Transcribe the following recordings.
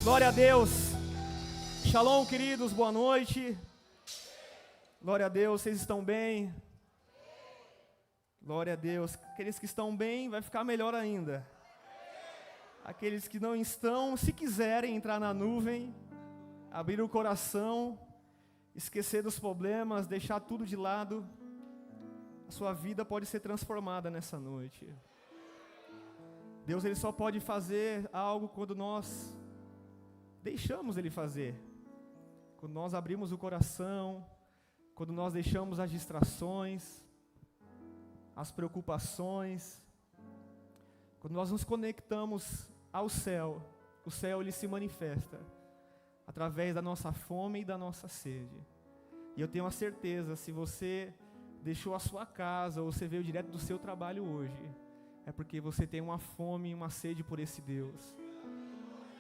Glória a Deus. Shalom, queridos, boa noite. Glória a Deus, vocês estão bem? Glória a Deus. Aqueles que estão bem, vai ficar melhor ainda. Aqueles que não estão, se quiserem entrar na nuvem, abrir o coração, esquecer dos problemas, deixar tudo de lado, a sua vida pode ser transformada nessa noite. Deus, Ele só pode fazer algo quando nós deixamos Ele fazer. Quando nós abrimos o coração, quando nós deixamos as distrações, as preocupações, quando nós nos conectamos ao céu, o céu ele se manifesta através da nossa fome e da nossa sede. E eu tenho a certeza, se você deixou a sua casa ou você veio direto do seu trabalho hoje, é porque você tem uma fome e uma sede por esse Deus.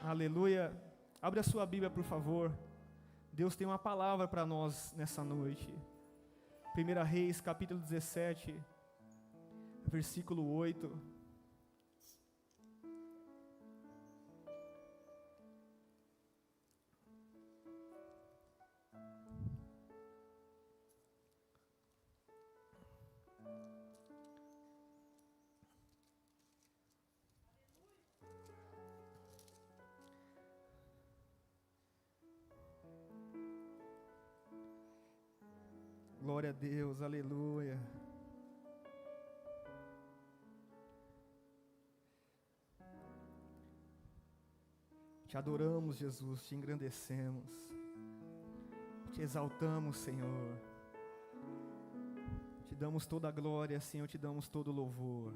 Aleluia. Abre a sua Bíblia, por favor. Deus tem uma palavra para nós nessa noite. 1 Reis, capítulo 17, versículo 8. Glória a Deus, aleluia. Te adoramos, Jesus, te engrandecemos, te exaltamos, Senhor. Te damos toda a glória, Senhor, te damos todo o louvor.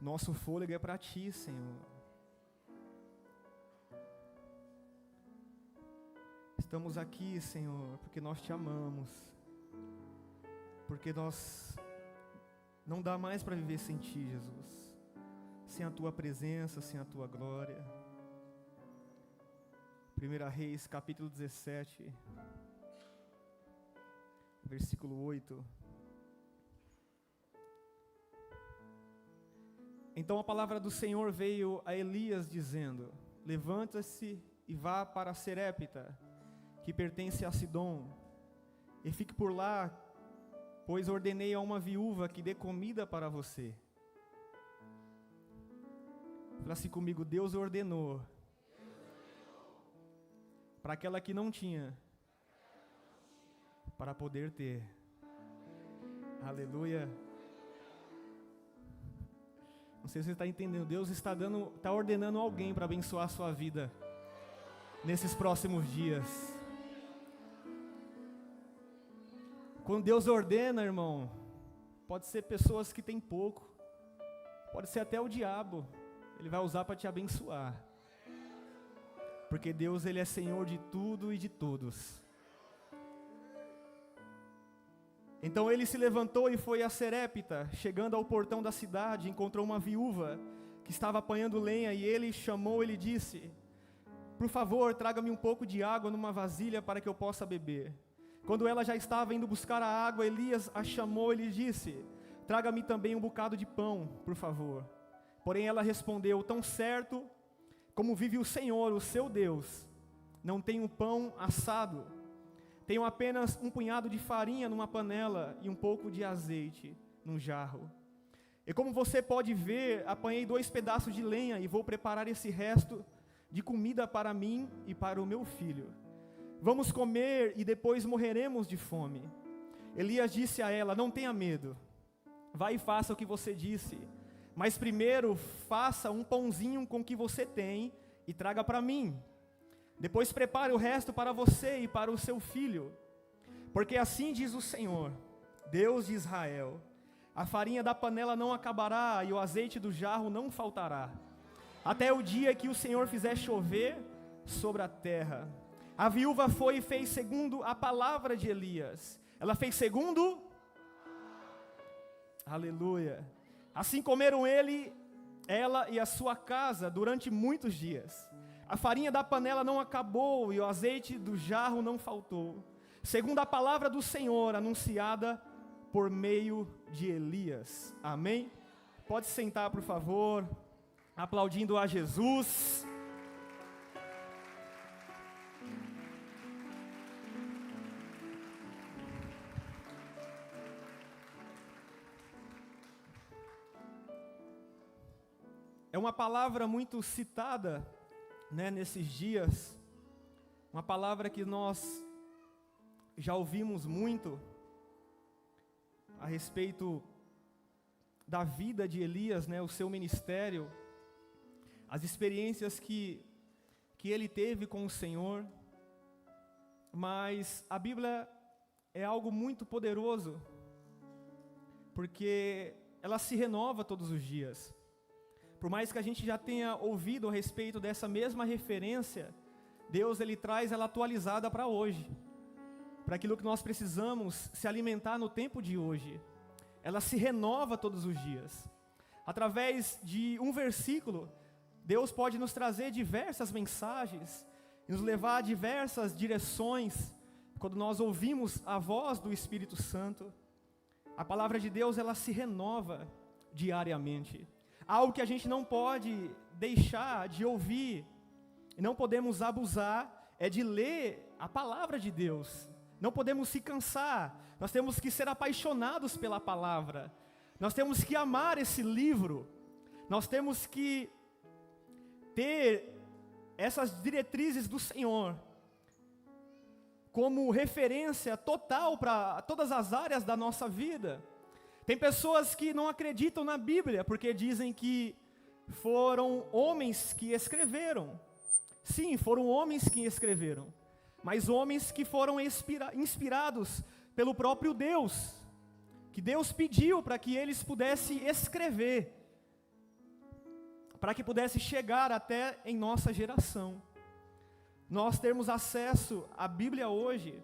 Nosso fôlego é para Ti, Senhor. Estamos aqui, Senhor, porque nós Te amamos, porque nós não dá mais para viver sem Ti, Jesus, sem a Tua presença, sem a Tua glória. 1 Reis, capítulo 17, versículo 8. Então a palavra do Senhor veio a Elias dizendo: levanta-se e vá para Serepta, que pertence a Sidom, e fique por lá, pois ordenei a uma viúva que dê comida para você. Fala assim comigo: Deus ordenou para aquela que não tinha, para poder ter. Aleluia. Não sei se você está entendendo. Deus está ordenando alguém para abençoar a sua vida nesses próximos dias. Quando Deus ordena, irmão, pode ser pessoas que têm pouco, pode ser até o diabo, Ele vai usar para te abençoar. Porque Deus, Ele é Senhor de tudo e de todos. Então ele se levantou e foi a Serepta. Chegando ao portão da cidade, encontrou uma viúva que estava apanhando lenha, e ele chamou e disse: por favor, traga-me um pouco de água numa vasilha para que eu possa beber. Quando ela já estava indo buscar a água, Elias a chamou e lhe disse: traga-me também um bocado de pão, por favor. Porém ela respondeu: tão certo como vive o Senhor, o seu Deus, não tenho pão assado. Tenho apenas um punhado de farinha numa panela e um pouco de azeite num jarro. E como você pode ver, apanhei 2 pedaços de lenha e vou preparar esse resto de comida para mim e para o meu filho. Vamos comer e depois morreremos de fome. Elias disse a ela: não tenha medo, vá e faça o que você disse, mas primeiro faça um pãozinho com o que você tem e traga para mim. Depois prepare o resto para você e para o seu filho, porque assim diz o Senhor, Deus de Israel: a farinha da panela não acabará e o azeite do jarro não faltará, até o dia que o Senhor fizer chover sobre a terra. A viúva foi e fez segundo a palavra de Elias. Ela fez segundo. Aleluia. Assim comeram ela e a sua casa durante muitos dias. A farinha da panela não acabou e o azeite do jarro não faltou, segundo a palavra do Senhor anunciada por meio de Elias. Amém? Pode sentar, por favor, aplaudindo a Jesus. é uma palavra muito citada, né, nesses dias, uma palavra que nós já ouvimos muito a respeito da vida de Elias, né, o seu ministério, as experiências que ele teve com o Senhor, mas a Bíblia é algo muito poderoso, porque ela se renova todos os dias. Por mais que a gente já tenha ouvido a respeito dessa mesma referência, Deus ele traz ela atualizada para hoje, para aquilo que nós precisamos se alimentar no tempo de hoje. Ela se renova todos os dias. Através de um versículo, Deus pode nos trazer diversas mensagens, e nos levar a diversas direções, quando nós ouvimos a voz do Espírito Santo. A palavra de Deus, ela se renova diariamente. Algo que a gente não pode deixar de ouvir, e não podemos abusar, é de ler a palavra de Deus. Não podemos se cansar, nós temos que ser apaixonados pela palavra. Nós temos que amar esse livro. Nós temos que ter essas diretrizes do Senhor como referência total para todas as áreas da nossa vida. Tem pessoas que não acreditam na Bíblia, porque dizem que foram homens que escreveram. Sim, foram homens que escreveram, mas homens que foram inspirados pelo próprio Deus, que Deus pediu para que eles pudessem escrever, para que pudesse chegar até em nossa geração. Nós termos acesso à Bíblia hoje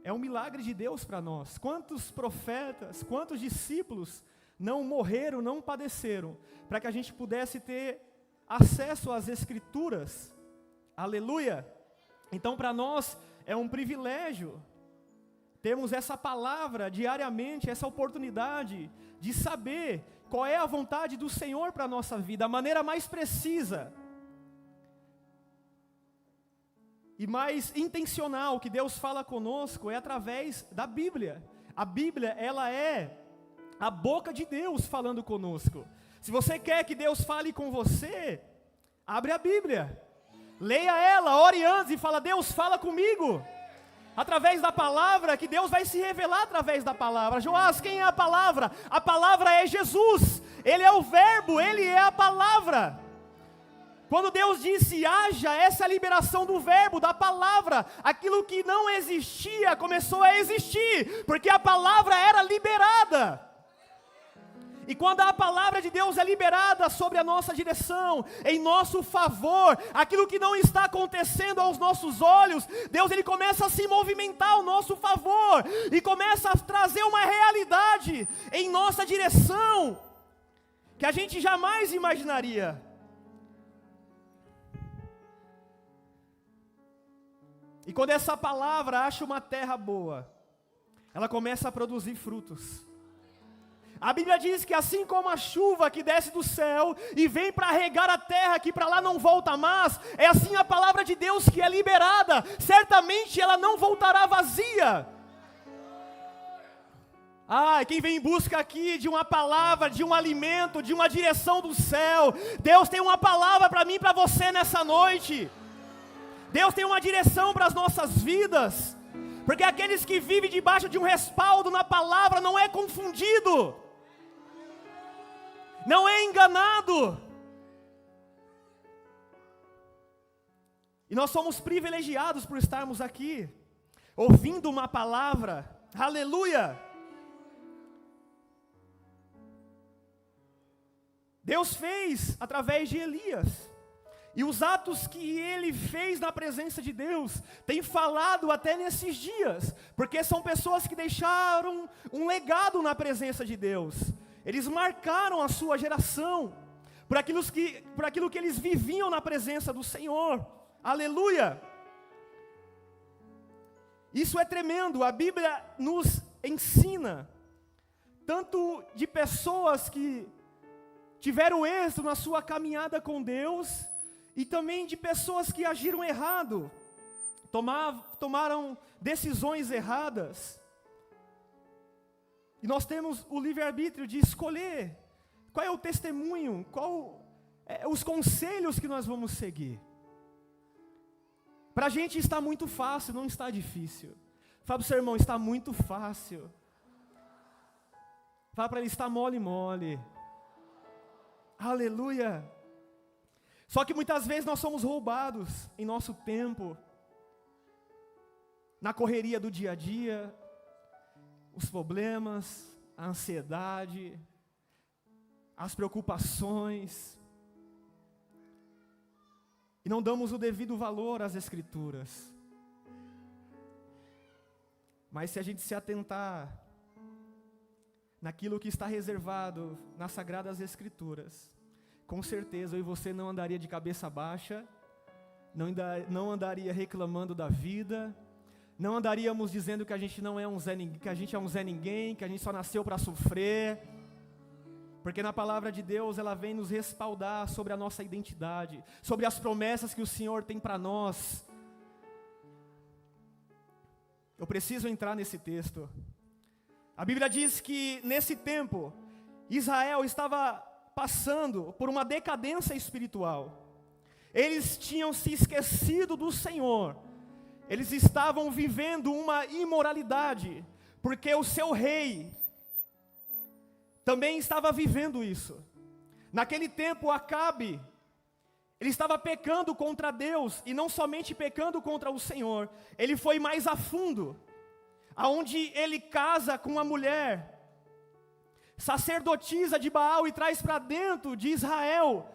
é um milagre de Deus para nós. Quantos profetas, quantos discípulos não morreram, não padeceram, para que a gente pudesse ter acesso às Escrituras? Aleluia! Então para nós é um privilégio termos essa palavra diariamente, essa oportunidade de saber qual é a vontade do Senhor para a nossa vida, a maneira mais precisa e mais intencional que Deus fala conosco é através da Bíblia. A Bíblia, ela é a boca de Deus falando conosco. Se você quer que Deus fale com você, abre a Bíblia, leia ela, ore antes e fala: Deus, fala comigo. Através da palavra, que Deus vai se revelar através da palavra. Joás, quem é a palavra? A palavra é Jesus, Ele é o verbo, Ele é a palavra. Quando Deus disse, haja essa liberação do verbo, da palavra, aquilo que não existia começou a existir, porque a palavra era liberada. E quando a palavra de Deus é liberada sobre a nossa direção, em nosso favor, aquilo que não está acontecendo aos nossos olhos, Deus ele começa a se movimentar ao nosso favor, e começa a trazer uma realidade em nossa direção, que a gente jamais imaginaria. E quando essa palavra acha uma terra boa, ela começa a produzir frutos. A Bíblia diz que assim como a chuva que desce do céu e vem para regar a terra, que para lá não volta mais, é assim a palavra de Deus que é liberada, certamente ela não voltará vazia. Quem vem em busca aqui de uma palavra, de um alimento, de uma direção do céu, Deus tem uma palavra para mim e para você nessa noite. Deus tem uma direção para as nossas vidas, porque aqueles que vivem debaixo de um respaldo na palavra não é confundido, não é enganado. E nós somos privilegiados por estarmos aqui, ouvindo uma palavra, aleluia. Deus fez através de Elias. E os atos que ele fez na presença de Deus, tem falado até nesses dias, porque são pessoas que deixaram um legado na presença de Deus. Eles marcaram a sua geração, por aquilo que eles viviam na presença do Senhor. Aleluia! Isso é tremendo, a Bíblia nos ensina, tanto de pessoas que tiveram êxito na sua caminhada com Deus, e também de pessoas que agiram errado, tomaram decisões erradas. E nós temos o livre-arbítrio de escolher Qual é o testemunho? Os conselhos que nós vamos seguir? Para a gente está muito fácil, não está difícil. Fala para o seu irmão, está muito fácil. Fala para ele, está mole, mole. Aleluia. Só que muitas vezes nós somos roubados em nosso tempo, na correria do dia a dia, os problemas, a ansiedade, as preocupações, e não damos o devido valor às Escrituras. Mas se a gente se atentar naquilo que está reservado nas Sagradas Escrituras, com certeza eu e você não andaria de cabeça baixa, não andaria reclamando da vida, não andaríamos dizendo que a gente não é um Zé Ninguém, que a gente é um Zé Ninguém, que a gente só nasceu para sofrer, porque na palavra de Deus ela vem nos respaldar sobre a nossa identidade, sobre as promessas que o Senhor tem para nós. Eu preciso entrar nesse texto. A Bíblia diz que nesse tempo, Israel estava passando por uma decadência espiritual. Eles tinham se esquecido do Senhor. Eles estavam vivendo uma imoralidade, porque o seu rei também estava vivendo isso. Naquele tempo, Acabe, ele estava pecando contra Deus, e não somente pecando contra o Senhor, ele foi mais a fundo, aonde ele casa com uma mulher, sacerdotisa de Baal, e traz para dentro de Israel,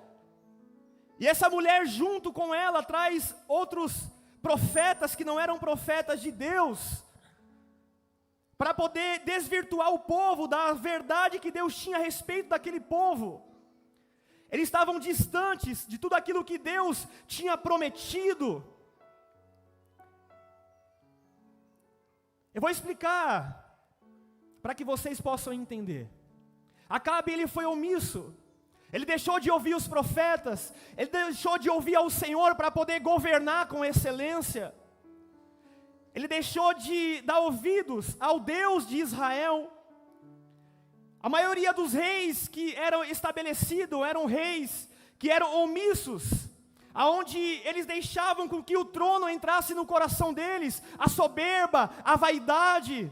e essa mulher junto com ela traz outros profetas que não eram profetas de Deus, para poder desvirtuar o povo da verdade que Deus tinha a respeito daquele povo. Eles estavam distantes de tudo aquilo que Deus tinha prometido. Eu vou explicar, para que vocês possam entender. Acabe, ele foi omisso. Ele deixou de ouvir os profetas. Ele deixou de ouvir ao Senhor para poder governar com excelência. Ele deixou de dar ouvidos ao Deus de Israel. A maioria dos reis que eram estabelecidos eram reis que eram omissos, aonde eles deixavam com que o trono entrasse no coração deles, a soberba, a vaidade,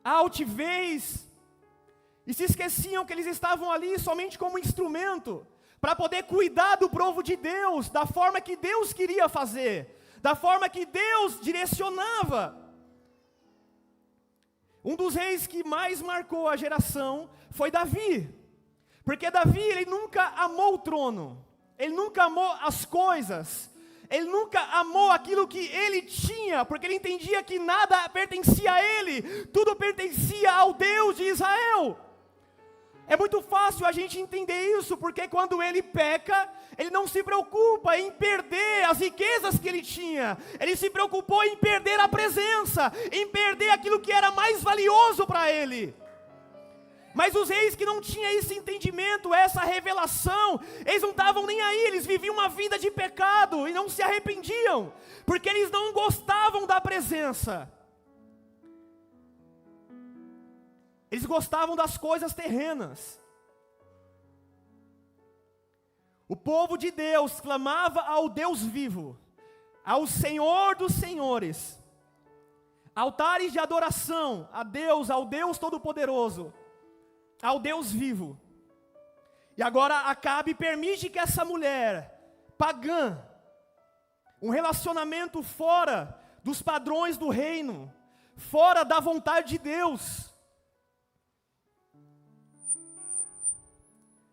a altivez, e se esqueciam que eles estavam ali somente como instrumento, para poder cuidar do povo de Deus, da forma que Deus queria fazer, da forma que Deus direcionava. Um dos reis que mais marcou a geração foi Davi, porque Davi, ele nunca amou o trono, ele nunca amou as coisas, ele nunca amou aquilo que ele tinha, porque ele entendia que nada pertencia a ele, tudo pertencia ao Deus de Israel. É muito fácil a gente entender isso, porque quando ele peca, ele não se preocupa em perder as riquezas que ele tinha, ele se preocupou em perder a presença, em perder aquilo que era mais valioso para ele. Mas os reis que não tinham esse entendimento, essa revelação, eles não estavam nem aí, eles viviam uma vida de pecado e não se arrependiam, porque eles não gostavam da presença. Eles gostavam das coisas terrenas. O povo de Deus clamava ao Deus vivo, ao Senhor dos senhores, altares de adoração a Deus, ao Deus Todo-Poderoso, ao Deus vivo. E agora Acabe permite que essa mulher pagã, um relacionamento fora dos padrões do reino, fora da vontade de Deus.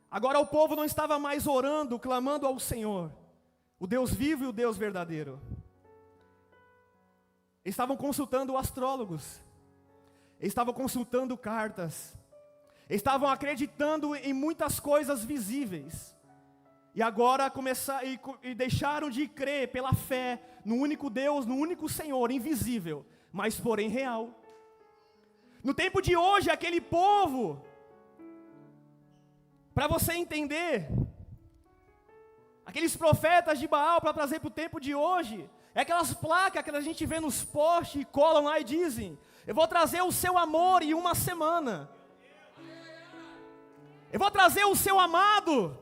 Agora o povo não estava mais orando, clamando ao Senhor, o Deus vivo e o Deus verdadeiro. Eles estavam consultando astrólogos, eles estavam consultando cartas, eles estavam acreditando em muitas coisas visíveis. E agora deixaram de crer pela fé no único Deus, no único Senhor, invisível, mas porém real. No tempo de hoje, aquele povo, para você entender, aqueles profetas de Baal, para trazer para o tempo de hoje, é aquelas placas que a gente vê nos postes e colam lá e dizem: eu vou trazer o seu amor em uma semana. Eu vou trazer o seu amado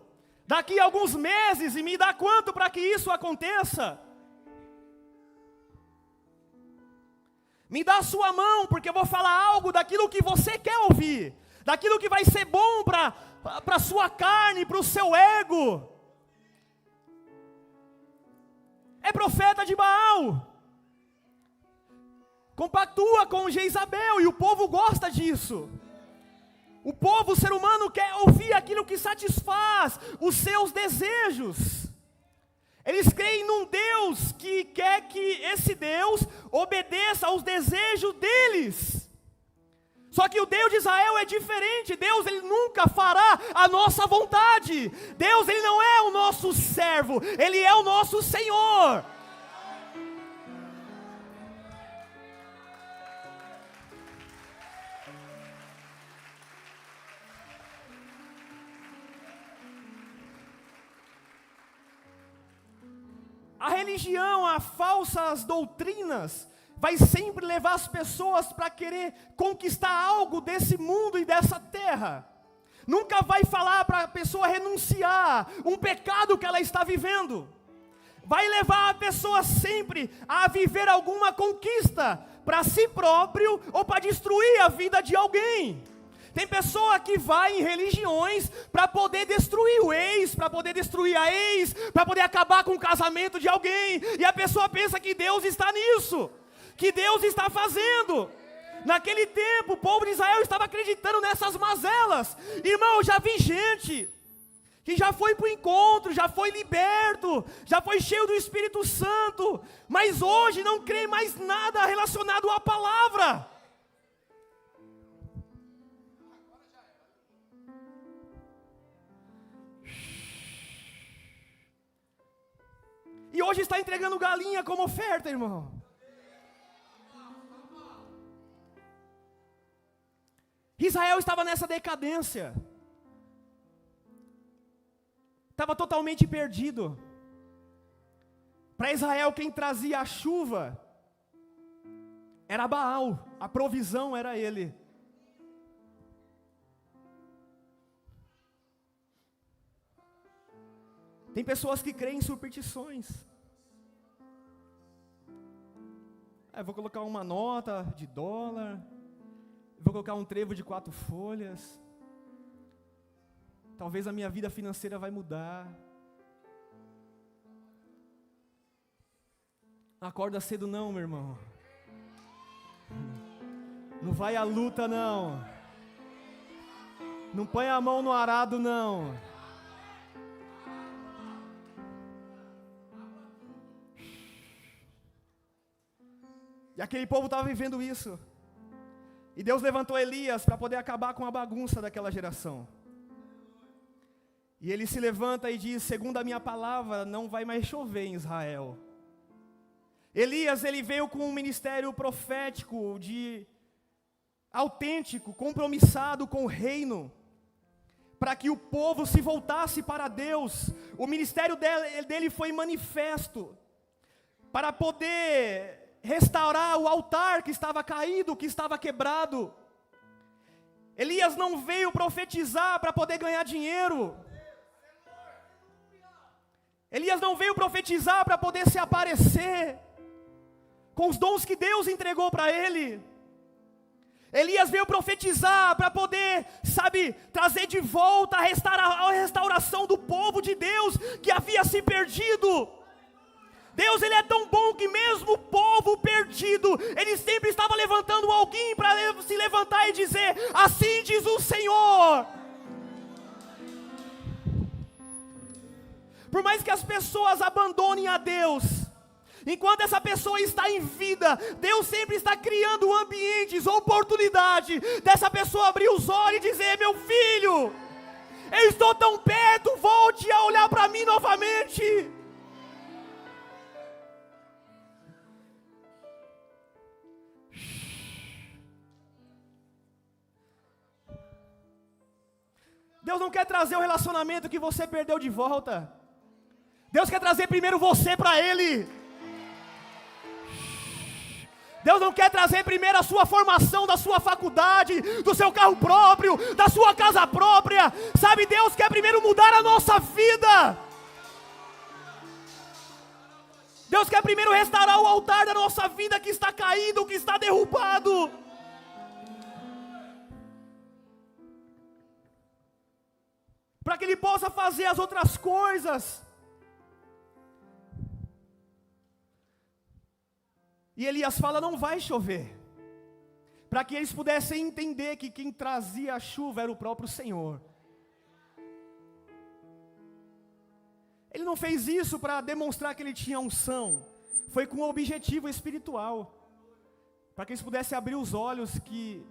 daqui a alguns meses e me dá quanto para que isso aconteça? Me dá a sua mão, porque eu vou falar algo daquilo que você quer ouvir, daquilo que vai ser bom para a sua carne, para o seu ego. É profeta de Baal. Compactua com Jezabel e o povo gosta disso. O povo, o ser humano quer ouvir aquilo que satisfaz os seus desejos. Eles creem num Deus que quer que esse Deus obedeça aos desejos deles. Só que o Deus de Israel é diferente. Deus, ele nunca fará a nossa vontade. Deus, ele não é o nosso servo, ele é o nosso Senhor. A religião, as falsas doutrinas, vai sempre levar as pessoas para querer conquistar algo desse mundo e dessa terra. Nunca vai falar para a pessoa renunciar um pecado que ela está vivendo. Vai levar a pessoa sempre a viver alguma conquista para si próprio ou para destruir a vida de alguém. Tem pessoa que vai em religiões para poder destruir o ex, para poder destruir a ex, para poder acabar com o casamento de alguém. E a pessoa pensa que Deus está nisso, que Deus está fazendo. Naquele tempo, o povo de Israel estava acreditando nessas mazelas. Irmão, eu já vi gente que já foi para o encontro, já foi liberto, já foi cheio do Espírito Santo, mas hoje não crê mais nada relacionado à palavra. E hoje está entregando galinha como oferta, irmão. Israel estava nessa decadência. Estava totalmente perdido. Para Israel, quem trazia a chuva era Baal, a provisão era ele. Tem pessoas que creem em superstições. Eu vou colocar uma nota de dólar, vou colocar um trevo de 4 folhas. Talvez a minha vida financeira vai mudar. Não acorda cedo não, meu irmão. Não vai à luta não. Não põe a mão no arado não. E aquele povo estava vivendo isso. E Deus levantou Elias para poder acabar com a bagunça daquela geração. E ele se levanta e diz: segundo a minha palavra, não vai mais chover em Israel. Elias, ele veio com um ministério profético, autêntico, compromissado com o reino, para que o povo se voltasse para Deus. O ministério dele foi manifesto, para poder restaurar o altar que estava caído, que estava quebrado. Elias não veio profetizar para poder ganhar dinheiro. Elias não veio profetizar para poder se aparecer com os dons que Deus entregou para ele. Elias veio profetizar para poder, trazer de volta a restauração do povo de Deus que havia se perdido. Deus, ele é tão bom que mesmo o povo perdido, ele sempre estava levantando alguém para se levantar e dizer: assim diz o Senhor. Por mais que as pessoas abandonem a Deus, enquanto essa pessoa está em vida, Deus sempre está criando ambientes, oportunidade dessa pessoa abrir os olhos e dizer: meu filho, eu estou tão perto, volte a olhar para mim novamente. Deus não quer trazer o relacionamento que você perdeu de volta. Deus quer trazer primeiro você para Ele. Deus não quer trazer primeiro a sua formação da sua faculdade, do seu carro próprio, da sua casa própria. Sabe, Deus quer primeiro mudar a nossa vida. Deus quer primeiro restaurar o altar da nossa vida que está caído, que está derrubado. Para que Ele possa fazer as outras coisas. E Elias fala, não vai chover. Para que eles pudessem entender que quem trazia a chuva era o próprio Senhor. Ele não fez isso para demonstrar que ele tinha unção. Foi com um objetivo espiritual. Para que eles pudessem abrir os olhos que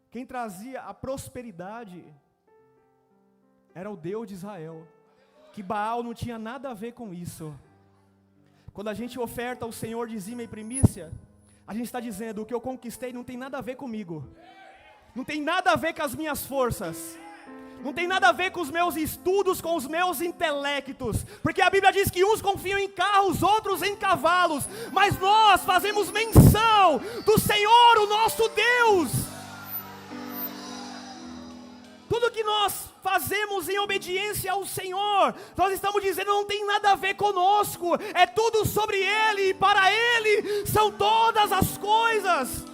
quem trazia a prosperidade era o Deus de Israel. Que Baal não tinha nada a ver com isso. Quando a gente oferta ao Senhor dizima e primícia, a gente está dizendo, o que eu conquistei não tem nada a ver comigo. Não tem nada a ver com as minhas forças. Não tem nada a ver com os meus estudos, com os meus intelectos. Porque a Bíblia diz que uns confiam em carros, outros em cavalos. Mas nós fazemos menção do Senhor, o nosso Deus. Tudo que nós fazemos em obediência ao Senhor, nós estamos dizendo, não tem nada a ver conosco, é tudo sobre Ele, e para Ele são todas as coisas.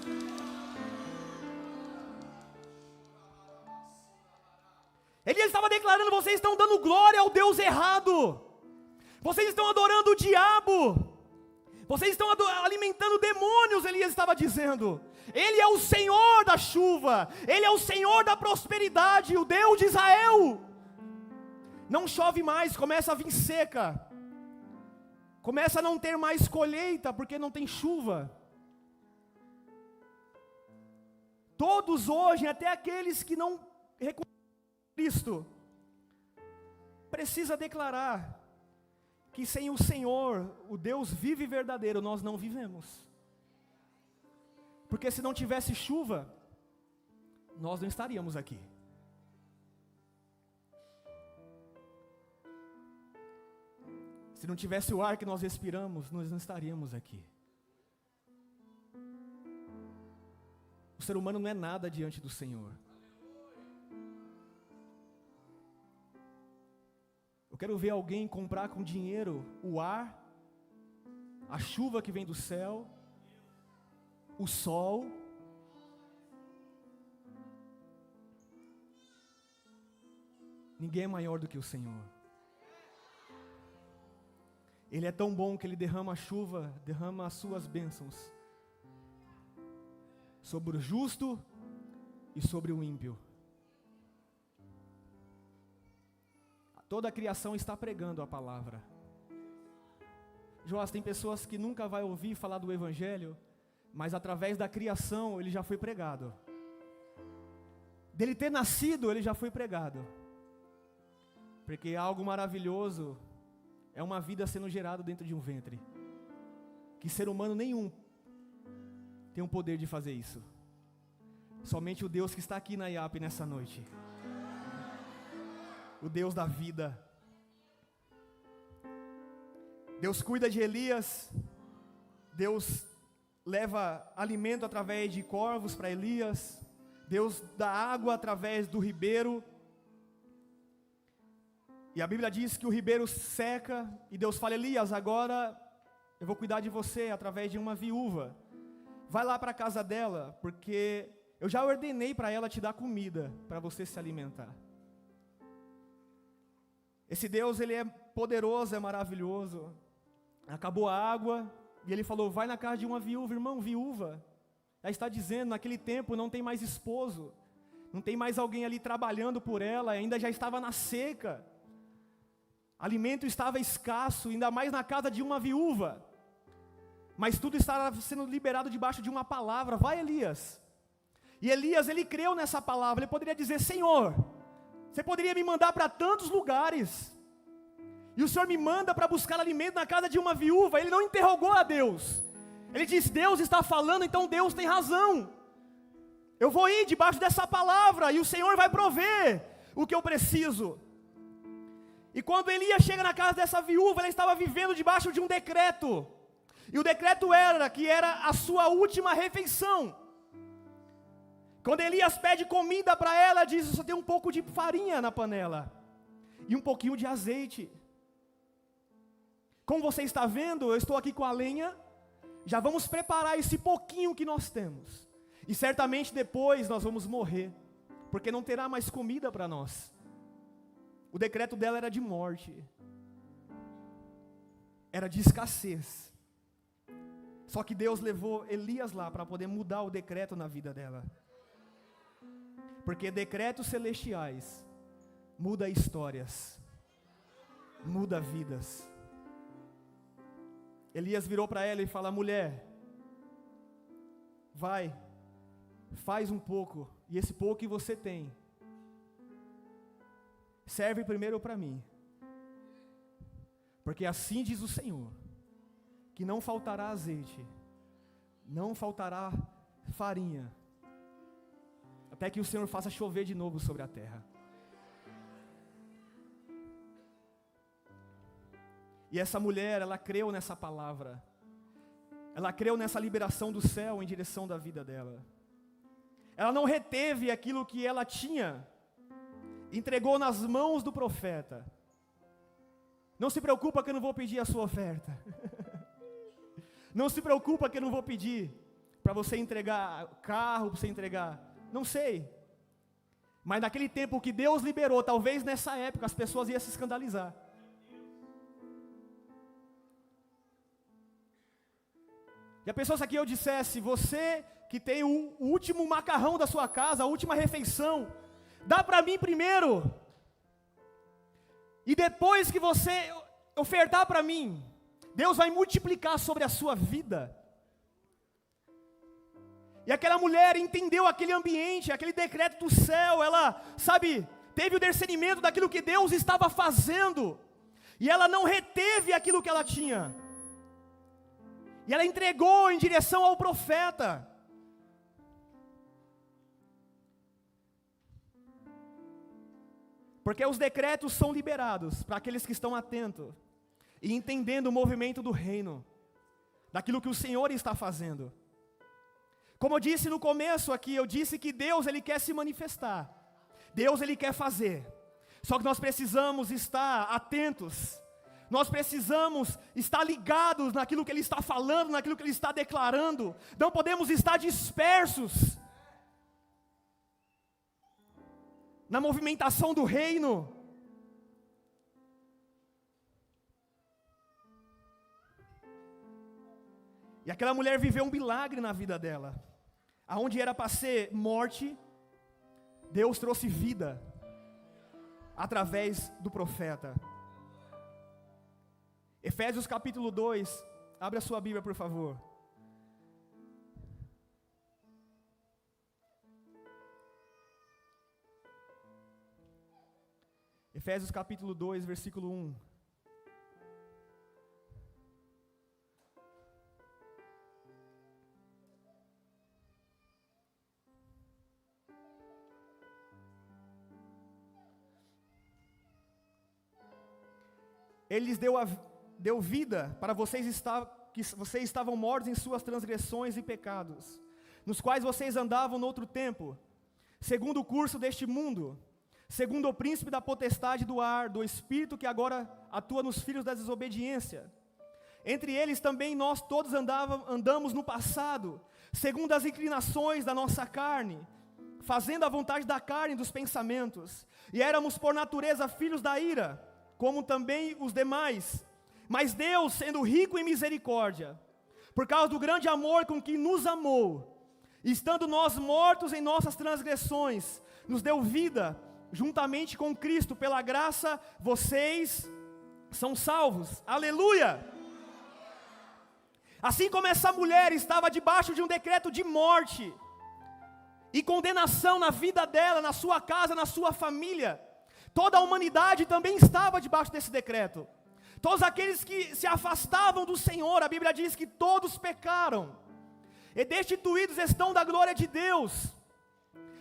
Ele estava declarando, vocês estão dando glória ao Deus errado, vocês estão adorando o diabo, vocês estão alimentando demônios, Elias estava dizendo. Ele é o Senhor da chuva, Ele é o Senhor da prosperidade, o Deus de Israel. Não chove mais, começa a vir seca, começa a não ter mais colheita, porque não tem chuva. Todos hoje, até aqueles que não reconhecem Cristo, precisa declarar que sem o Senhor, o Deus vivo e verdadeiro, nós não vivemos. Porque se não tivesse chuva, nós não estaríamos aqui. Se não tivesse o ar que nós respiramos, nós não estaríamos aqui. O ser humano não é nada diante do Senhor. Eu quero ver alguém comprar com dinheiro o ar, a chuva que vem do céu, o sol. Ninguém é maior do que o Senhor. Ele é tão bom que Ele derrama a chuva, derrama as suas bênçãos sobre o justo e sobre o ímpio. Toda a criação está pregando a palavra. Joás, tem pessoas que nunca vai ouvir falar do Evangelho, mas através da criação ele já foi pregado. Dele ter nascido, ele já foi pregado. Porque algo maravilhoso é uma vida sendo gerada dentro de um ventre. Que ser humano nenhum tem o poder de fazer isso. Somente o Deus que está aqui na IAP nessa noite. O Deus da vida. Deus cuida de Elias. Deus leva alimento através de corvos para Elias. Deus dá água através do ribeiro. E a Bíblia diz que o ribeiro seca. E Deus fala, Elias, agora eu vou cuidar de você através de uma viúva. Vai lá para a casa dela, porque eu já ordenei para ela te dar comida, para você se alimentar. Esse Deus, Ele é poderoso, é maravilhoso. Acabou a água, e Ele falou, vai na casa de uma viúva. Irmão, viúva, ela está dizendo, naquele tempo não tem mais esposo, não tem mais alguém ali trabalhando por ela, ainda já estava na seca, alimento estava escasso, ainda mais na casa de uma viúva, mas tudo estava sendo liberado debaixo de uma palavra, vai Elias. E Elias, ele creu nessa palavra, ele poderia dizer, Senhor, você poderia me mandar para tantos lugares, e o Senhor me manda para buscar alimento na casa de uma viúva. Ele não interrogou a Deus, ele disse, Deus está falando, então Deus tem razão, eu vou ir debaixo dessa palavra, e o Senhor vai prover o que eu preciso. E quando Elias chega na casa dessa viúva, ela estava vivendo debaixo de um decreto, E o decreto era que era a sua última refeição. Quando Elias pede comida para ela, diz: só tem um pouco de farinha na panela e um pouquinho de azeite. Como você está vendo, eu estou aqui com a lenha, já vamos preparar esse pouquinho que nós temos. E certamente depois nós vamos morrer, porque não terá mais comida para nós. O decreto dela era de morte, era de escassez. Só que Deus levou Elias lá para poder mudar o decreto na vida dela. Porque decretos celestiais muda histórias, muda vidas. Elias virou para ela e falou: mulher, vai, faz um pouco, e esse pouco que você tem, serve primeiro para mim. Porque assim diz o Senhor, que não faltará azeite, não faltará farinha, até que o Senhor faça chover de novo sobre a terra. E essa mulher, ela creu nessa palavra, ela creu nessa liberação do céu em direção da vida dela. Ela não reteve aquilo que ela tinha, entregou nas mãos do profeta. Não se preocupa que eu não vou pedir a sua oferta. Não se preocupa que eu não vou pedir para você entregar carro, para você entregar, não sei. Mas naquele tempo que Deus liberou, talvez nessa época as pessoas iam se escandalizar. Já pensou se aqui eu dissesse: você que tem o último macarrão da sua casa, a última refeição, dá para mim primeiro, e depois que você ofertar para mim, Deus vai multiplicar sobre a sua vida. E aquela mulher entendeu aquele ambiente, aquele decreto do céu, ela, teve o discernimento daquilo que Deus estava fazendo, e ela não reteve aquilo que ela tinha, e ela entregou em direção ao profeta. Porque os decretos são liberados para aqueles que estão atentos e entendendo o movimento do reino, daquilo que o Senhor está fazendo. Como eu disse no começo aqui, eu disse que Deus, Ele quer se manifestar, Deus, Ele quer fazer, só que nós precisamos estar atentos, nós precisamos estar ligados naquilo que Ele está falando, naquilo que Ele está declarando, não podemos estar dispersos na movimentação do reino. E aquela mulher viveu um milagre na vida dela. Aonde era para ser morte, Deus trouxe vida através do profeta. Efésios capítulo 2, abre a sua Bíblia por favor. Efésios capítulo 2, versículo 1. Ele lhes deu vida para vocês que vocês estavam mortos em suas transgressões e pecados, nos quais vocês andavam no outro tempo, segundo o curso deste mundo, segundo o príncipe da potestade do ar, do espírito que agora atua nos filhos da desobediência. Entre eles também nós todos andamos no passado, segundo as inclinações da nossa carne, fazendo a vontade da carne e dos pensamentos, e éramos por natureza filhos da ira, como também os demais. Mas Deus, sendo rico em misericórdia, por causa do grande amor com que nos amou, estando nós mortos em nossas transgressões, nos deu vida juntamente com Cristo. Pela graça vocês são salvos. Aleluia! Assim como essa mulher estava debaixo de um decreto de morte e condenação na vida dela, na sua casa, na sua família, toda a humanidade também estava debaixo desse decreto. Todos aqueles que se afastavam do Senhor, a Bíblia diz que todos pecaram e destituídos estão da glória de Deus.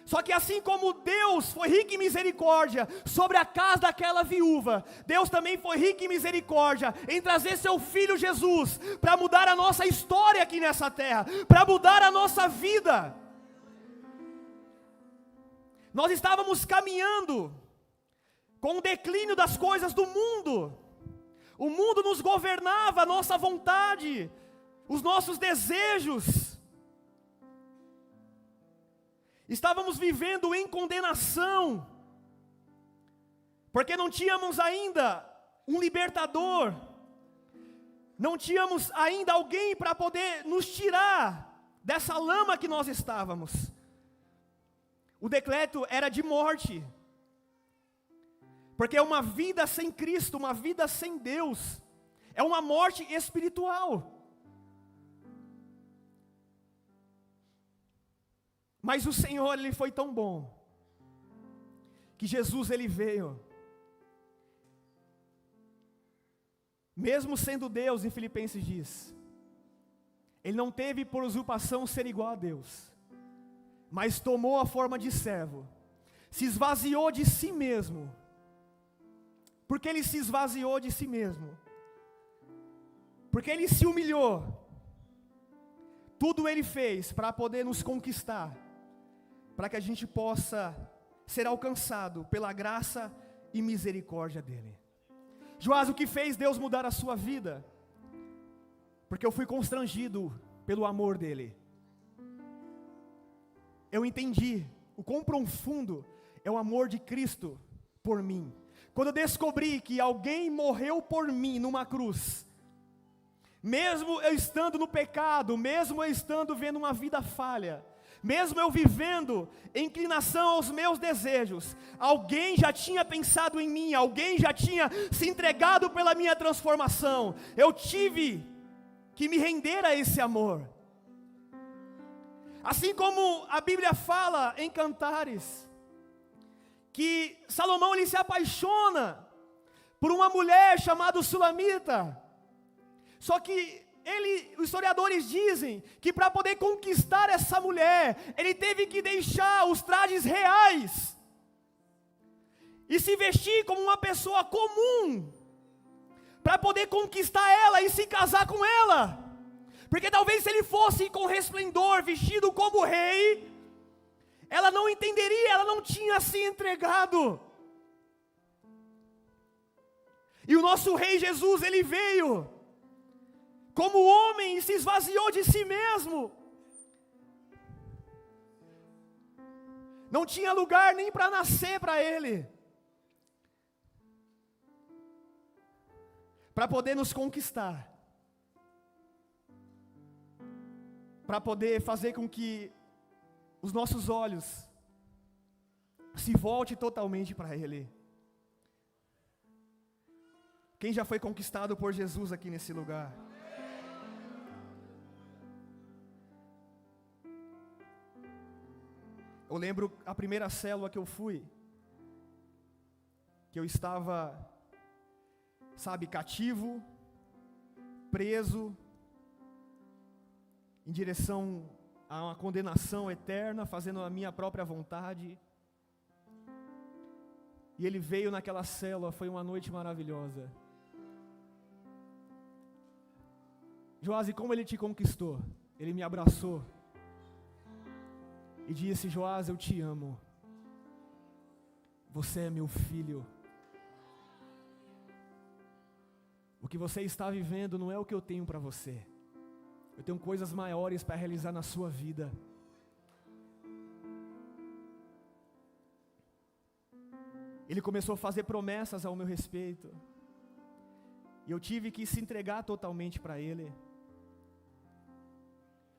Só que assim como Deus foi rico em misericórdia sobre a casa daquela viúva, Deus também foi rico em misericórdia em trazer seu Filho Jesus, para mudar a nossa história aqui nessa terra, para mudar a nossa vida. Nós estávamos caminhando com o declínio das coisas do mundo. O mundo nos governava, a nossa vontade, os nossos desejos. Estávamos vivendo em condenação, porque não tínhamos ainda um libertador, não tínhamos ainda alguém para poder nos tirar dessa lama que nós estávamos. O decreto era de morte, porque uma vida sem Cristo, uma vida sem Deus, é uma morte espiritual. Mas o Senhor, Ele foi tão bom, que Jesus, Ele veio, mesmo sendo Deus, em Filipenses diz, Ele não teve por usurpação ser igual a Deus, mas tomou a forma de servo, se esvaziou de si mesmo. Porque Ele se esvaziou de si mesmo, porque Ele se humilhou, tudo Ele fez para poder nos conquistar, para que a gente possa ser alcançado pela graça e misericórdia dEle. Joás, o que fez Deus mudar a sua vida? Porque eu fui constrangido pelo amor dEle. Eu entendi o quão profundo é o amor de Cristo por mim. Quando eu descobri que alguém morreu por mim numa cruz, mesmo eu estando no pecado, mesmo eu estando vendo uma vida falha, mesmo eu vivendo em inclinação aos meus desejos, alguém já tinha pensado em mim, alguém já tinha se entregado pela minha transformação. Eu tive que me render a esse amor. Assim como a Bíblia fala em Cantares, que Salomão ele se apaixona por uma mulher chamada Sulamita. Só que os historiadores dizem que para poder conquistar essa mulher, ele teve que deixar os trajes reais e se vestir como uma pessoa comum, para poder conquistar ela e se casar com ela. Porque talvez se ele fosse com resplendor, vestido como rei, ela não entenderia, ela não tinha se entregado. E o nosso rei Jesus, ele veio como homem e se esvaziou de si mesmo. Não tinha lugar nem para nascer para ele, para poder nos conquistar, para poder fazer com que os nossos olhos se voltem totalmente para Ele. Quem já foi conquistado por Jesus aqui nesse lugar? Eu lembro a primeira célula que eu fui, que eu estava, cativo, preso, em direção a uma condenação eterna, fazendo a minha própria vontade. E ele veio naquela célula, foi uma noite maravilhosa. Joás, e como ele te conquistou? Ele me abraçou e disse: Joás, eu te amo, você é meu filho. O que você está vivendo não é o que eu tenho para você. Eu tenho coisas maiores para realizar na sua vida. Ele começou a fazer promessas ao meu respeito, e eu tive que se entregar totalmente para Ele.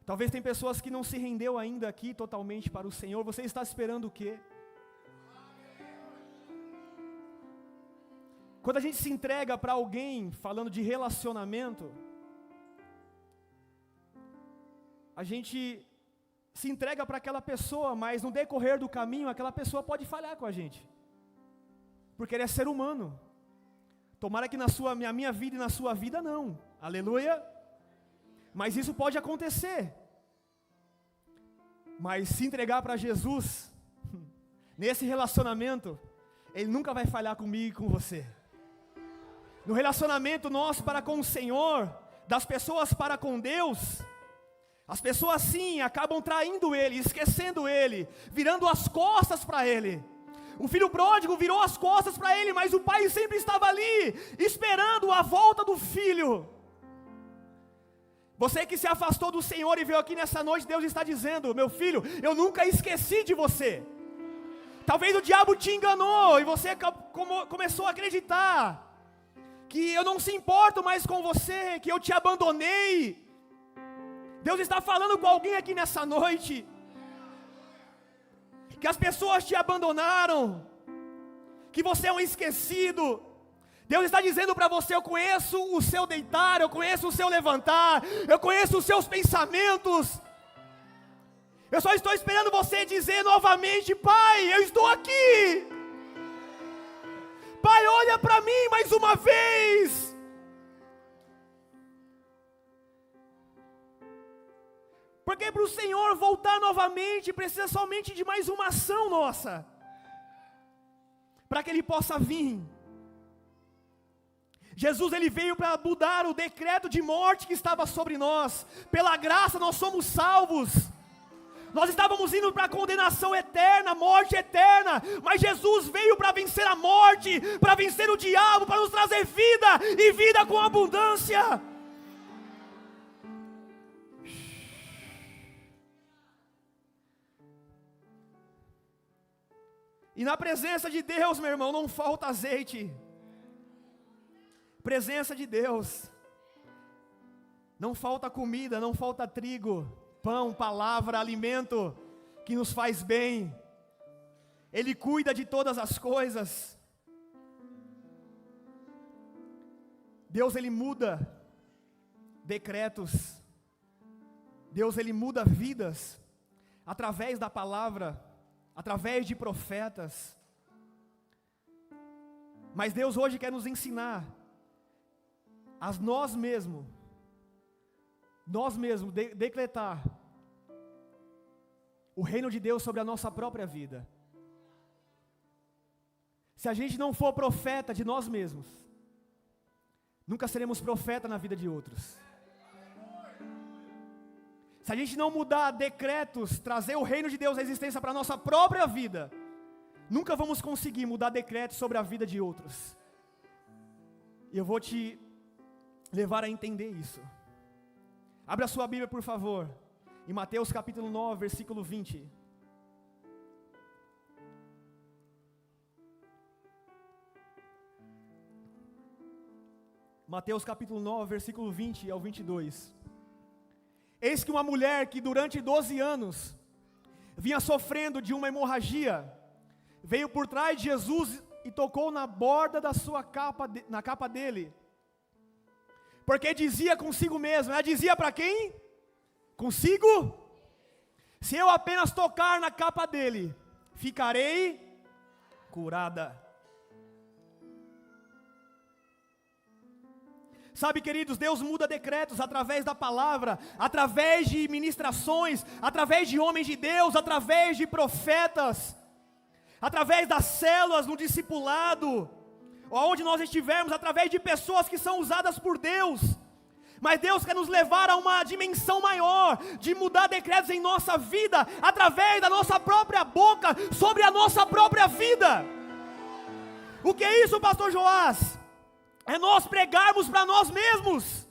Talvez tem pessoas que não se rendeu ainda aqui totalmente para o Senhor. Você está esperando o quê? Quando a gente se entrega para alguém, falando de relacionamento, a gente se entrega para aquela pessoa, mas no decorrer do caminho, aquela pessoa pode falhar com a gente, porque ele é ser humano. Tomara que na minha vida e na sua vida não, aleluia, mas isso pode acontecer. Mas se entregar para Jesus nesse relacionamento, Ele nunca vai falhar comigo e com você. No relacionamento nosso para com o Senhor, das pessoas para com Deus, as pessoas sim acabam traindo Ele, esquecendo Ele, virando as costas para Ele. O filho pródigo virou as costas para Ele, mas o pai sempre estava ali, esperando a volta do filho. Você que se afastou do Senhor e veio aqui nessa noite, Deus está dizendo: meu filho, eu nunca esqueci de você. Talvez o diabo te enganou e você começou a acreditar que eu não se importo mais com você, que eu te abandonei. Deus está falando com alguém aqui nessa noite, que as pessoas te abandonaram, que você é um esquecido. Deus está dizendo para você: eu conheço o seu deitar, eu conheço o seu levantar, eu conheço os seus pensamentos. Eu só estou esperando você dizer novamente: Pai, eu estou aqui. Pai, olha para mim mais uma vez. Porque para o Senhor voltar novamente, precisa somente de mais uma ação nossa, para que Ele possa vir. Jesus, Ele veio para mudar o decreto de morte que estava sobre nós. Pela graça nós somos salvos. Nós estávamos indo para a condenação eterna, morte eterna, mas Jesus veio para vencer a morte, para vencer o diabo, para nos trazer vida, e vida com abundância. E na presença de Deus, meu irmão, não falta azeite. Presença de Deus, não falta comida, não falta trigo, pão, palavra, alimento que nos faz bem. Ele cuida de todas as coisas. Deus, Ele muda decretos. Deus, Ele muda vidas através da palavra, através de profetas. Mas Deus hoje quer nos ensinar a nós mesmos decretar o reino de Deus sobre a nossa própria vida. Se a gente não for profeta de nós mesmos, nunca seremos profeta na vida de outros. Se a gente não mudar decretos, trazer o reino de Deus à existência para a nossa própria vida, nunca vamos conseguir mudar decretos sobre a vida de outros. E eu vou te levar a entender isso. Abra a sua Bíblia, por favor, em Mateus capítulo 9, versículo 20. Mateus capítulo 9, versículo 20 ao 22. Eis que uma mulher que durante 12 anos vinha sofrendo de uma hemorragia, veio por trás de Jesus e tocou na borda da sua capa, na capa dele. Porque dizia consigo mesmo, ela dizia para quem? Consigo? Se eu apenas tocar na capa dele, ficarei curada. Sabe, queridos, Deus muda decretos através da palavra, através de ministrações, através de homens de Deus, através de profetas, através das células, no discipulado, onde nós estivermos, através de pessoas que são usadas por Deus. Mas Deus quer nos levar a uma dimensão maior, de mudar decretos em nossa vida, através da nossa própria boca, sobre a nossa própria vida. O que é isso, pastor Joás? É nós pregarmos para nós mesmos.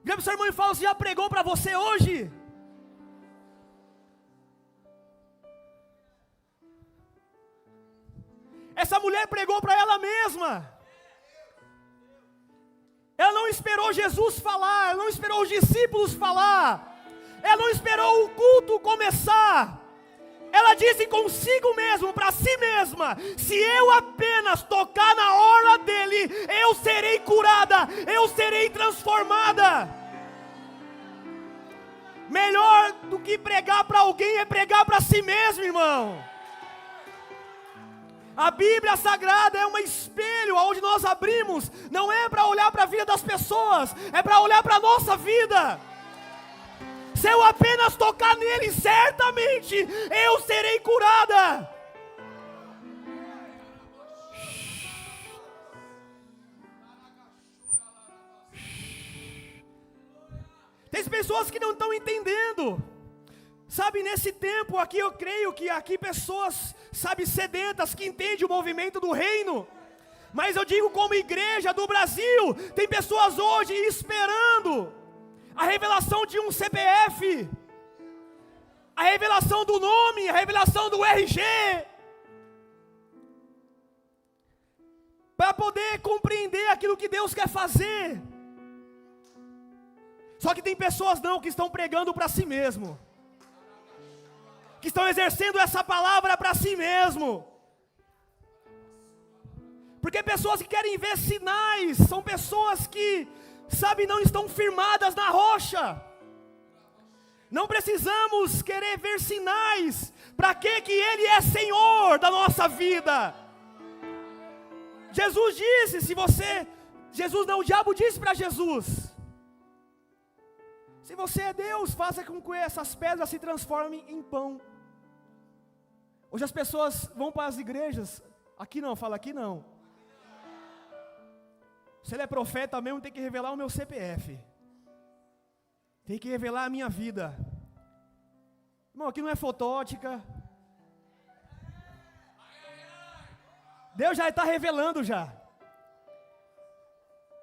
Vira para o seu irmão e fala: você já pregou para você hoje? Essa mulher pregou para ela mesma. Ela não esperou Jesus falar, ela não esperou os discípulos falar, ela não esperou o culto começar. Ela disse consigo mesmo, para si mesma: se eu apenas tocar na orla dele, eu serei curada, eu serei transformada. Melhor do que pregar para alguém é pregar para si mesmo, irmão. A Bíblia Sagrada é um espelho onde nós abrimos, não é para olhar para a vida das pessoas, é para olhar para a nossa vida. Se eu apenas tocar nele, certamente eu serei curada. Tem pessoas que não estão entendendo. Sabe, nesse tempo aqui, eu creio que aqui pessoas, sabe, sedentas, que entendem o movimento do reino. Mas eu digo, como igreja do Brasil, tem pessoas hoje esperando a revelação de um CPF, a revelação do nome, a revelação do RG, para poder compreender aquilo que Deus quer fazer. Só que tem pessoas não, que estão pregando para si mesmo, que estão exercendo essa palavra para si mesmo. Porque pessoas que querem ver sinais, são pessoas que, sabe, não estão firmadas na rocha. Não precisamos querer ver sinais, para que Ele é Senhor da nossa vida. Jesus disse, o diabo disse para Jesus: se você é Deus, faça com que essas pedras se transformem em pão. Hoje as pessoas vão para as igrejas, aqui não, fala aqui não. Se ele é profeta mesmo, tem que revelar o meu CPF. Tem que revelar a minha vida. Irmão, aqui não é fotótica. Deus já está revelando já.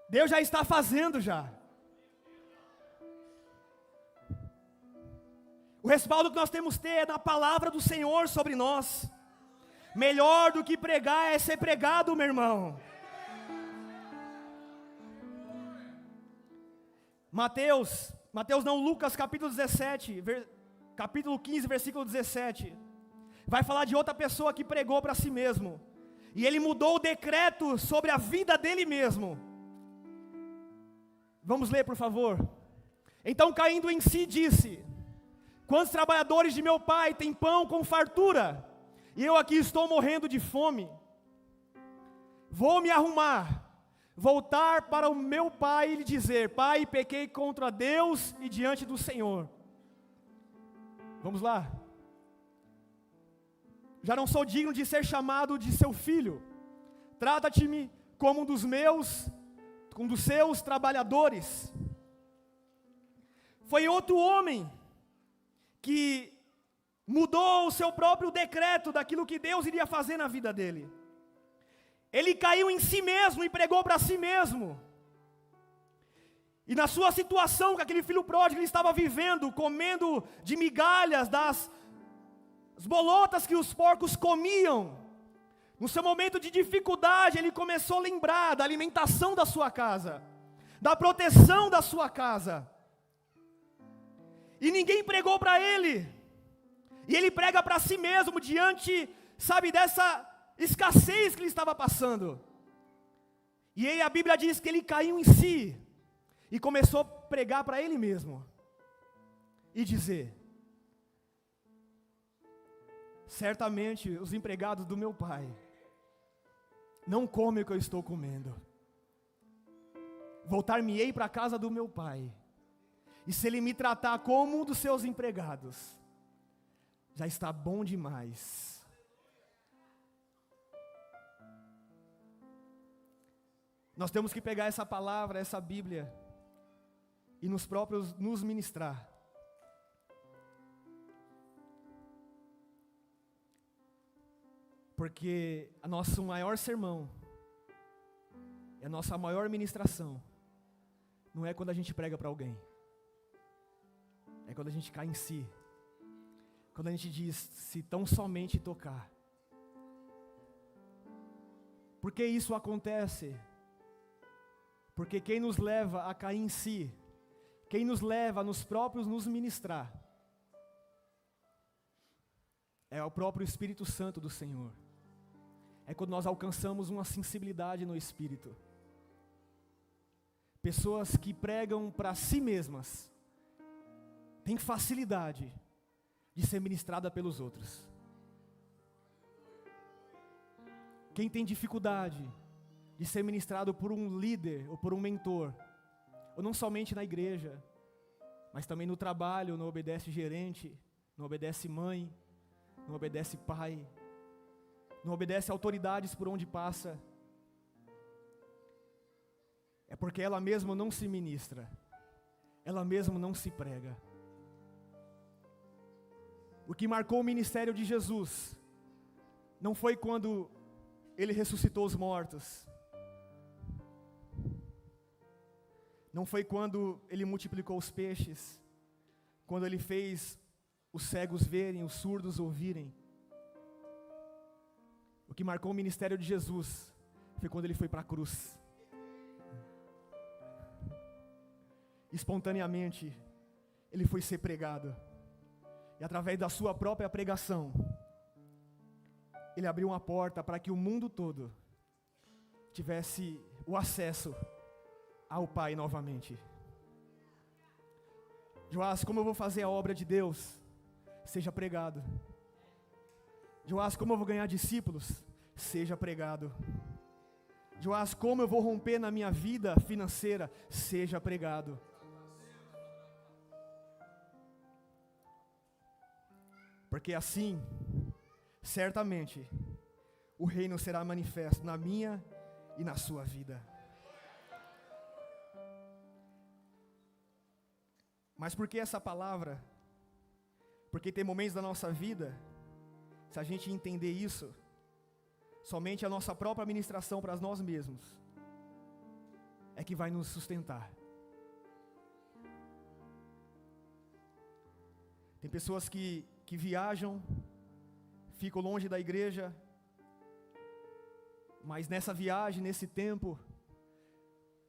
Deus já está fazendo já. O respaldo que nós temos que ter é na palavra do Senhor sobre nós. Melhor do que pregar é ser pregado, meu irmão. Lucas capítulo 17, capítulo 15, versículo 17. Vai falar de outra pessoa que pregou para si mesmo. E ele mudou o decreto sobre a vida dele mesmo. Vamos ler, por favor. Então, caindo em si, disse: quantos trabalhadores de meu pai têm pão com fartura, e eu aqui estou morrendo de fome? Vou me arrumar, voltar para o meu pai e lhe dizer: pai, pequei contra Deus e diante do Senhor. Vamos lá. Já não sou digno de ser chamado de seu filho. Trata-te-me como um dos seus trabalhadores. Foi outro homem que mudou o seu próprio decreto daquilo que Deus iria fazer na vida dele. Ele caiu em si mesmo e pregou para si mesmo. E na sua situação, que aquele filho pródigo ele estava vivendo, comendo de migalhas das bolotas que os porcos comiam, no seu momento de dificuldade, ele começou a lembrar da alimentação da sua casa, da proteção da sua casa. E ninguém pregou para ele. E ele prega para si mesmo diante, sabe, dessa escassez que ele estava passando. E aí a Bíblia diz que ele caiu em si e começou a pregar para ele mesmo e dizer: certamente os empregados do meu pai não comem o que eu estou comendo. Voltar-me-ei para a casa do meu pai, e se ele me tratar como um dos seus empregados, já está bom demais. Nós temos que pegar essa palavra, essa Bíblia, e nos ministrar. Porque o nosso maior sermão, e a nossa maior ministração, não é quando a gente prega para alguém. É quando a gente cai em si. Quando a gente diz: se tão somente tocar. Por que isso acontece? Porque quem nos leva a cair em si, quem nos leva a nos ministrar, é o próprio Espírito Santo do Senhor. É quando nós alcançamos uma sensibilidade no Espírito. Pessoas que pregam para si mesmas têm facilidade de ser ministrada pelos outros. Quem tem dificuldade de ser ministrado por um líder ou por um mentor, ou não somente na igreja, Mas também no trabalho não obedece gerente, não obedece mãe, não obedece pai, não obedece autoridades por onde passa. É porque ela mesma não se ministra, ela mesma não se prega. O que marcou o ministério de Jesus não foi quando ele ressuscitou os mortos, não foi quando ele multiplicou os peixes, quando ele fez os cegos verem, os surdos ouvirem. O que marcou o ministério de Jesus foi quando ele foi para a cruz. Espontaneamente, ele foi ser pregado. E através da sua própria pregação, ele abriu uma porta para que o mundo todo tivesse o acesso ao Pai novamente. Joás, como eu vou fazer a obra de Deus? Seja pregado. Joás, como eu vou ganhar discípulos? Seja pregado. Joás, como eu vou romper na minha vida financeira? Seja pregado. Porque assim, certamente, o reino será manifesto na minha e na sua vida. Mas por que essa palavra? Porque tem momentos da nossa vida, se a gente entender isso, somente a nossa própria ministração para nós mesmos é que vai nos sustentar. Tem pessoas que viajam, ficam longe da igreja, mas nessa viagem, nesse tempo,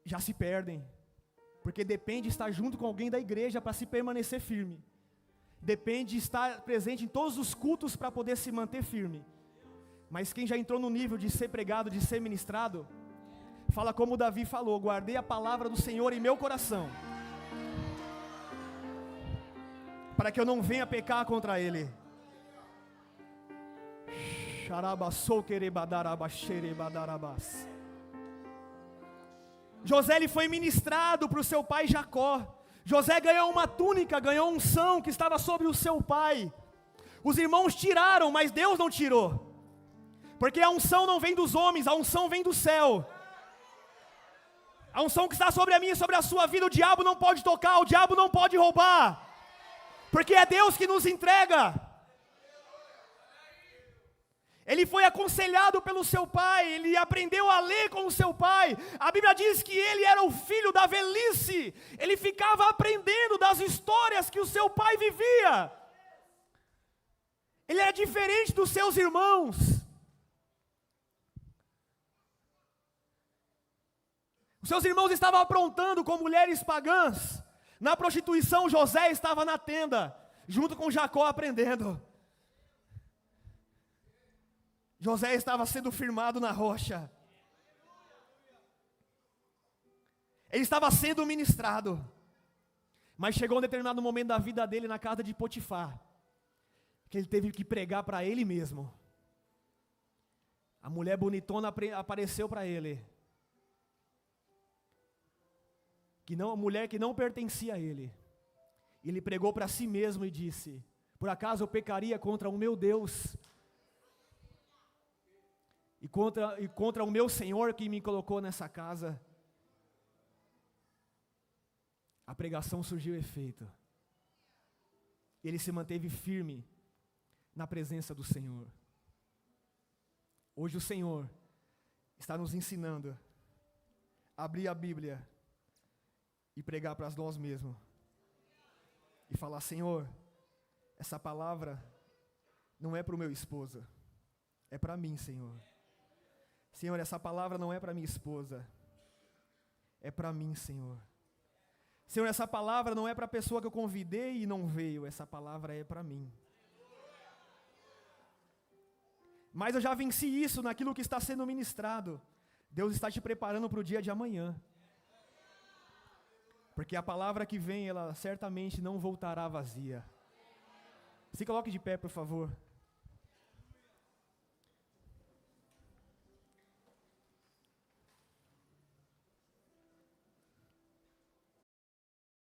já se perdem, porque depende de estar junto com alguém da igreja para se permanecer firme, depende de estar presente em todos os cultos para poder se manter firme. Mas quem já entrou no nível de ser pregado, de ser ministrado, fala como Davi falou: guardei a palavra do Senhor em meu coração, para que eu não venha pecar contra Ele. José ele foi ministrado para o seu pai Jacó. José ganhou uma túnica, ganhou unção que estava sobre o seu pai. Os irmãos tiraram, mas Deus não tirou, porque a unção não vem dos homens, a unção vem do céu. A unção que está sobre a minha e sobre a sua vida, o diabo não pode tocar, o diabo não pode roubar, porque é Deus que nos entrega. Ele foi aconselhado pelo seu pai, ele aprendeu a ler com o seu pai. A Bíblia diz que ele era o filho da velhice, ele ficava aprendendo das histórias que o seu pai vivia. Ele era diferente dos seus irmãos. Os seus irmãos estavam aprontando com mulheres pagãs. Na prostituição, José estava na tenda, junto com Jacó aprendendo. José estava sendo firmado na rocha. Ele estava sendo ministrado. Mas chegou um determinado momento da vida dele na casa de Potifar, que ele teve que pregar para ele mesmo. A mulher bonitona apareceu para ele. A mulher que não pertencia a ele. Ele pregou para si mesmo e disse: por acaso eu pecaria contra o meu Deus e contra o meu Senhor que me colocou nessa casa? A pregação surgiu efeito. Ele se manteve firme na presença do Senhor. Hoje o Senhor está nos ensinando a abrir a Bíblia e pregar para nós mesmos. E falar: Senhor, essa palavra não é para o meu esposo, é para mim, Senhor. Senhor, essa palavra não é para minha esposa, é para mim, Senhor. Senhor, essa palavra não é para a pessoa que eu convidei e não veio, essa palavra é para mim. Mas eu já venci isso naquilo que está sendo ministrado. Deus está te preparando para o dia de amanhã. Porque a palavra que vem, ela certamente não voltará vazia. Se coloque de pé, por favor.